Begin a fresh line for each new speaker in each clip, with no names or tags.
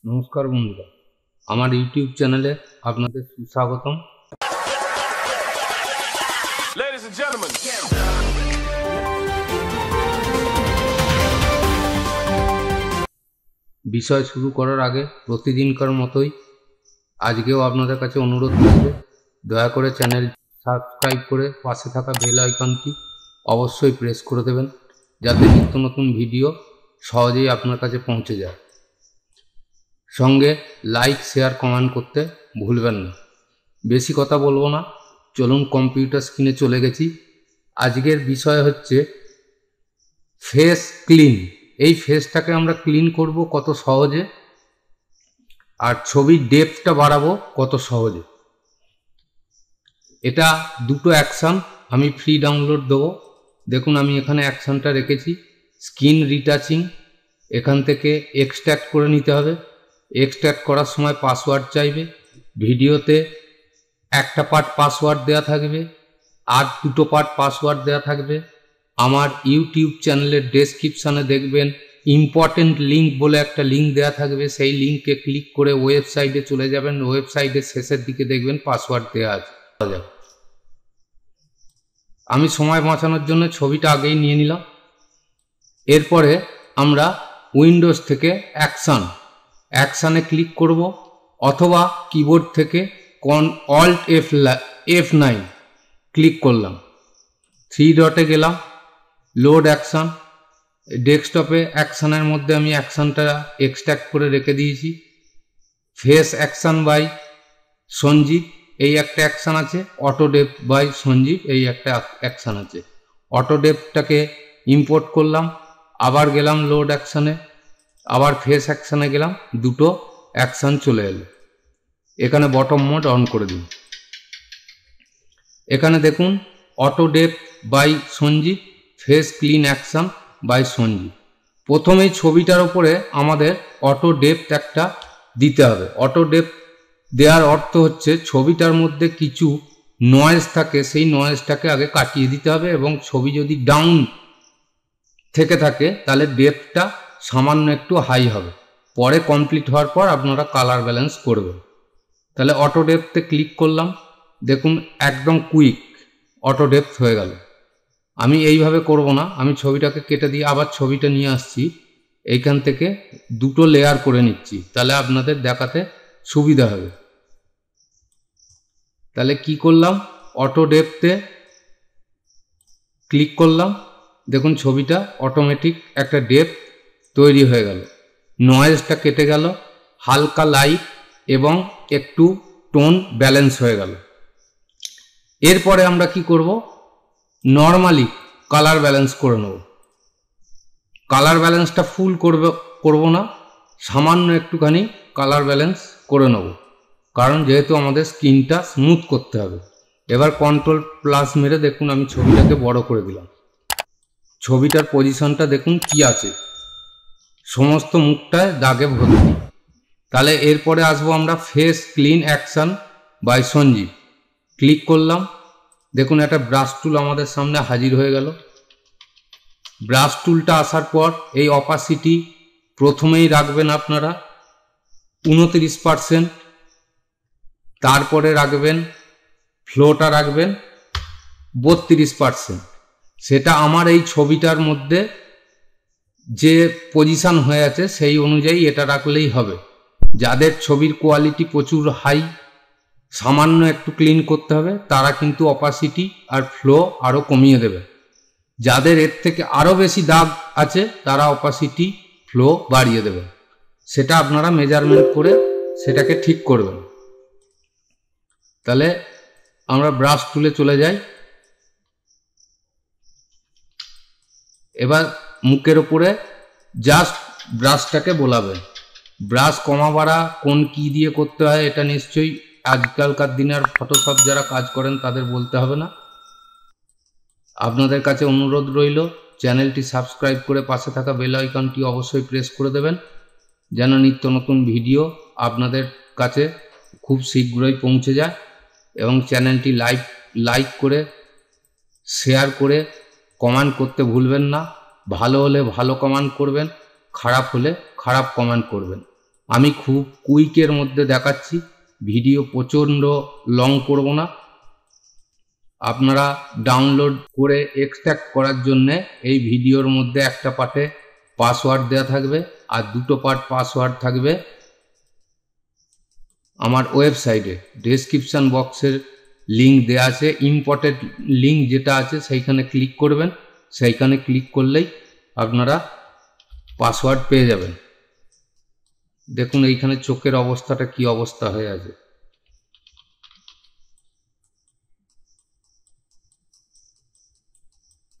নমস্কার বন্ধুরা, আমার ইউটিউব চ্যানেলে আপনাদের সুস্বাগতম।
Ladies and gentlemen,
বিষয় শুরু করার আগে প্রতিদিনকার মতোই আজকেও আপনাদের কাছে অনুরোধ করবে, দয়া করে চ্যানেল সাবস্ক্রাইব করে পাশে থাকা বেল আইকনটি অবশ্যই প্রেস করে দেবেন, যাতে নিত্য নতুন ভিডিও সহজেই আপনার কাছে পৌঁছে যায়। সঙ্গে লাইক, শেয়ার, কমেন্ট করতে ভুলবেন না। বেশি কথা বলবো না, চলুন কম্পিউটার স্ক্রিনে চলে গেছি। আজকের বিষয় হচ্ছে ফেস ক্লিন। এই ফেসটাকে আমরা ক্লিন করব কত সহজে, আর ছবির ডেপথটা বাড়াবো কত সহজে। এটা দুটো অ্যাকশান আমি ফ্রি ডাউনলোড দেবো। দেখুন আমি এখানে অ্যাকশানটা রেখেছি, স্কিন রিটাচিং। এখান থেকে এক্সট্র্যাক্ট করে নিতে হবে। এক্সট্র্যাক্ট করার সময় পাসওয়ার্ড চাইবে। ভিডিওতে একটা পার্ট পাসওয়ার্ড দেওয়া থাকবে আর দুটো পার্ট পাসওয়ার্ড দেওয়া থাকবে। আমার ইউটিউব চ্যানেলের ডেসক্রিপশানে দেখবেন ইম্পর্টেন্ট লিঙ্ক বলে একটা লিঙ্ক দেওয়া থাকবে। সেই লিঙ্কে ক্লিক করে ওয়েবসাইটে চলে যাবেন। ওয়েবসাইটের শেষের দিকে দেখবেন পাসওয়ার্ড দেওয়া আছে। আমি সময় বাঁচানোর জন্য ছবিটা আগেই নিয়ে নিলাম। এরপরে আমরা উইন্ডোজ থেকে অ্যাকশানে ক্লিক করব, অথবা কিবোর্ড থেকে অল্ট F9 ক্লিক করলাম। 3 ডটে গেলাম, লোড অ্যাকশান। ডেস্কটপে অ্যাকশানের মধ্যে আমি অ্যাকশানটা এক্সট্র্যাক্ট করে রেখে দিয়েছি। ফেস অ্যাকশান বাই সঞ্জীব এই একটা অ্যাকশান আছে, অটোডেপ বাই সঞ্জীব এই একটা অ্যাকশান আছে। অটোডেপটাকে ইম্পোর্ট করলাম, আবার গেলাম লোড অ্যাকশানে, আবার ফেস অ্যাকশানে গেলাম, দুটো অ্যাকশান চলে এলো। এখানে বটম মোড অন করে দিন। এখানে দেখুন অটোডেপ by Sanjeev, face clean action by Sanjeev. প্রথমেই ছবিটার উপরে আমাদের অটোডেপথ একটা দিতে হবে। অটোডেপথ দেওয়ার অর্থ হচ্ছে ছবিটার মধ্যে কিছু নয়েজ থাকে, সেই নয়েজটাকে আগে কাটিয়ে দিতে হবে, এবং ছবি যদি ডাউন থেকে থাকে তাহলে ডেপথটা সামান্য একটু হাই হবে। পরে কমপ্লিট হওয়ার পর আপনারা কালার ব্যালেন্স করবেন। তাহলে অটোডেপথে ক্লিক করলাম, দেখুন একদম কুইক অটোডেপথ হয়ে গেল। আমি এইভাবে করব না, আমি ছবিটাকে কেটে দিয়ে আবার ছবিটা নিয়ে আসছি। এইখান থেকে দুটো লেয়ার করে নিচ্ছি, তাহলে আপনাদের দেখাতে সুবিধা হবে। তাহলে কি করলাম, অটোডেপথে ক্লিক করলাম, দেখুন ছবিটা অটোমেটিক একটা ডেপথ তৈরি হয়ে গেল। নয়েজটা কেটে গেল, হালকা লাইট এবং একটু টোন ব্যালেন্স হয়ে গেল। এরপরে আমরা কি করব, নর্মালি কালার ব্যালেন্স করে নেব। কালার ব্যালেন্সটা ফুল করব না, সামান্য একটুখানি কালার ব্যালেন্স করে নেব, কারণ যেহেতু আমাদের স্কিনটা স্মুথ করতে হবে। এবার কন্ট্রোল প্লাস মেরে দেখুন আমি ছবিটাকে বড় করে দিলাম। ছবিটার পজিশনটা দেখুন কি আছে, সমস্ত মুখটায় দাগে ভর্তি। তাহলে এরপরে আসবো আমরা face clean action by Sanjeev. Click করলাম, দেখুন একটা ব্রাশ টুল আমাদের সামনে হাজির হয়ে গেল। ব্রাশ টুলটা আসার পর এই অপাসিটি প্রথমেই রাখবেন আপনারা 29%, তারপরে রাখবেন ফ্লোটা রাখবেন 32%। সেটা আমার এই ছবিটার মধ্যে যে পজিশন হয়ে আছে সেই অনুযায়ী এটা রাখলেই হবে। যাদের ছবির কোয়ালিটি প্রচুর হাই, সামান্য একটু ক্লিন করতে হবে, তারা কিন্তু অপাসিটি আর ফ্লো আরও কমিয়ে দেবে। যাদের এর থেকে আরও বেশি দাগ আছে তারা অপাসিটি ফ্লো বাড়িয়ে দেবে। সেটা আপনারা মেজারমেন্ট করে সেটাকে ঠিক করবেন। তাহলে আমরা ব্রাশ টুলে চলে যাই। এবার মুখের ওপরে জাস্ট ব্রাশটাকে বোলাবেন। ব্রাশ কমা বাড়া কোন কি দিয়ে করতে হয় এটা নিশ্চয়ই আজকালকার দিনের ফটোশপ যারা কাজ করেন তাদের বলতে হবে না। আপনাদের কাছে অনুরোধ রইল, চ্যানেলটি সাবস্ক্রাইব করে পাশে থাকা বেল আইকনটি অবশ্যই প্রেস করে দেবেন, যেন নিত্য নতুন ভিডিও আপনাদের কাছে খুব শীঘ্রই পৌঁছে যায়। এবং চ্যানেলটি লাইক করে, শেয়ার করে, কমেন্ট করতে ভুলবেন না। ভালো হলে ভালো কমেন্ট করবেন, খারাপ হলে খারাপ কমেন্ট করবেন। আমি খুব কুইকের মধ্যে দেখাচ্ছি, ভিডিও প্রচণ্ড লং করব না। আপনারা ডাউনলোড করে এক্সট্র্যাক্ট করার জন্যে এই ভিডিওর মধ্যে একটা পার্টে পাসওয়ার্ড দেওয়া থাকবে আর দুটো পার্ট পাসওয়ার্ড থাকবে আমার ওয়েবসাইটে। ডেসক্রিপশান বক্সের লিঙ্ক দেওয়া আছে, ইম্পর্টেন্ট লিঙ্ক যেটা আছে সেইখানে ক্লিক করবেন। সেইখানে ক্লিক করলেই আপনারা পাসওয়ার্ড পেয়ে যাবেন। দেখুন এইখানে চোখের অবস্থাটা কি অবস্থা হয়ে আছে।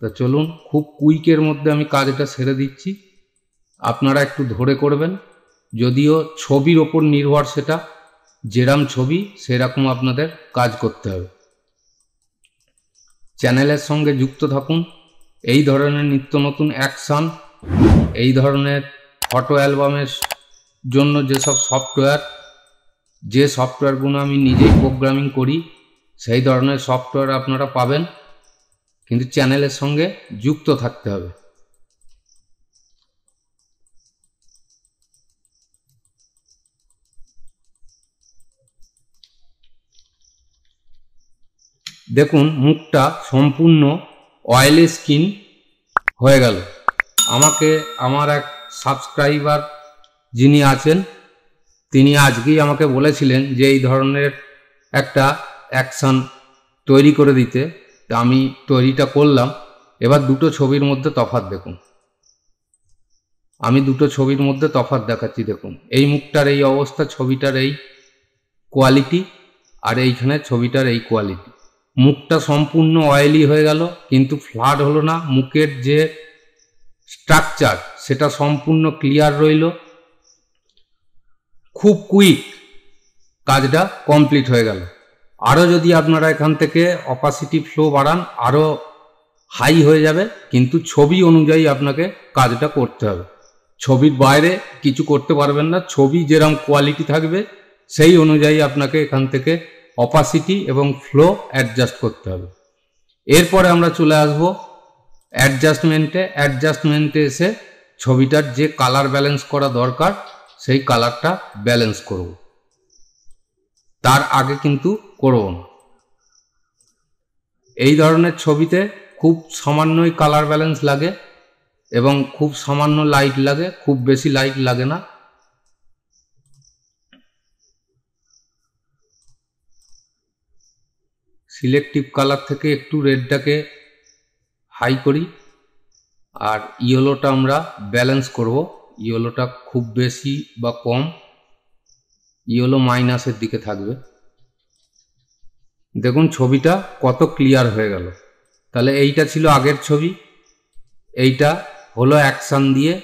তা চলুন, খুব কুইকের মধ্যে আমি কাজটা সেরে দিচ্ছি, আপনারা একটু ধরে করবেন। যদিও ছবির ওপর নির্ভর, সেটা যেরকম ছবি সেরকম আপনাদের কাজ করতে হবে। চ্যানেলের সঙ্গে যুক্ত থাকুন। এই ধরনের নিত্য নতুন অ্যাকশান, এই ধরনের ফটো অ্যালবামের জন্য যেসব সফটওয়্যার, যে সফটওয়্যারগুলো আমি নিজেই প্রোগ্রামিং করি, সেই ধরনের সফটওয়্যার আপনারা পাবেন, কিন্তু চ্যানেলের সঙ্গে যুক্ত থাকতে হবে। দেখুন মুখটা সম্পূর্ণ অয়েলি স্কিন হয়ে গেল। আমার এক সাবস্ক্রাইবার যিনি আছেন, তিনি আজকেই আমাকে বলেছিলেন যে এই ধরনের একটা অ্যাকশান তৈরি করে দিতে। তা আমি তৈরিটা করলাম। এবার দুটো ছবির মধ্যে তফাৎ দেখুন। আমি দুটো ছবির মধ্যে তফাৎ দেখাচ্ছি। দেখুন এই মুখটার এই অবস্থা, ছবিটার এই কোয়ালিটি, আর এইখানে ছবিটার এই কোয়ালিটি। মুখটা সম্পূর্ণ অয়েলি হয়ে গেল, কিন্তু ফ্লাড হলো না। মুখের যে স্ট্রাকচার সেটা সম্পূর্ণ ক্লিয়ার রইল। খুব কুইক কাজটা কমপ্লিট হয়ে গেল। আরও যদি আপনারা এখান থেকে অপাসিটি ফ্লো বাড়ান, আরও হাই হয়ে যাবে, কিন্তু ছবি অনুযায়ী আপনাকে কাজটা করতে হবে। ছবির বাইরে কিছু করতে পারবেন না। ছবি যেরকম কোয়ালিটি থাকবে সেই অনুযায়ী আপনাকে এখান থেকে অপাসিটি এবং ফ্লো অ্যাডজাস্ট করতে হবে। এরপরে আমরা চলে আসব অ্যাডজাস্টমেন্টে এসে ছবিটার যে কালার ব্যালেন্স করা দরকার সেই কালারটা ব্যালেন্স করব। তার আগে কিন্তু করব না। এই ধরনের ছবিতে খুব সামান্যই কালার ব্যালেন্স লাগে এবং খুব সামান্য লাইট লাগে, খুব বেশি লাইট লাগে না। সিলেক্টিভ কালার থেকে একটু রেডটাকে হাই করি, আর ইয়েলোটা আমরা ব্যালেন্স করব। ইয়েলোটা খুব বেশি বা কম, ইয়েলো মাইনাসের দিকে থাকবে। দেখুন ছবিটা কত ক্লিয়ার হয়ে গেল। তাহলে এইটা ছিল আগের ছবি, এইটা হলো অ্যাকশান দিয়ে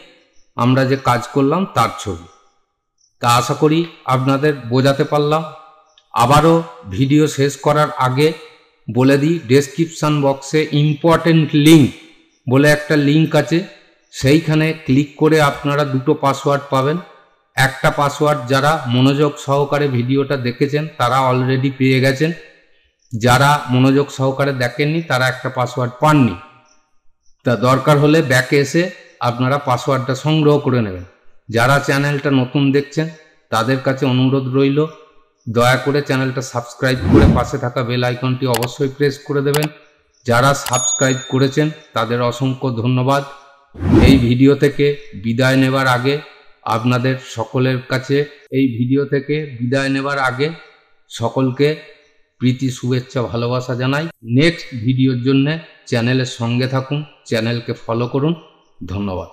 আমরা যে কাজ করলাম তার ছবি। তা আশা করি আপনাদের বোঝাতে পারলাম। আবারও ভিডিও শেষ করার আগে বলে দিই, ডেসক্রিপশান বক্সে ইম্পর্টেন্ট লিঙ্ক বলে একটা লিঙ্ক আছে, সেইখানে ক্লিক করে আপনারা দুটো পাসওয়ার্ড পাবেন। একটা পাসওয়ার্ড যারা মনোযোগ সহকারে ভিডিওটা দেখেছেন তারা অলরেডি পেয়ে গেছেন, যারা মনোযোগ সহকারে দেখেননি তারা একটা পাসওয়ার্ড পাননি। তা দরকার হলে ব্যাকে এসে আপনারা পাসওয়ার্ডটা সংগ্রহ করে নেবেন। যারা চ্যানেলটা নতুন দেখছেন তাদের কাছে অনুরোধ রইল, দয়া করে চ্যানেলটা সাবস্ক্রাইব করে পাশে থাকা বেল আইকনটি অবশ্যই প্রেস করে দেবেন। যারা সাবস্ক্রাইব করেছেন তাদের অসংখ্য ধন্যবাদ। এই ভিডিও থেকে বিদায় নেবার আগে আপনাদের সকলের কাছে সকলকে প্রীতি শুভেচ্ছা ভালোবাসা জানাই। নেক্সট ভিডিওর জন্য চ্যানেলের সঙ্গে থাকুন, চ্যানেলকে ফলো করুন। ধন্যবাদ।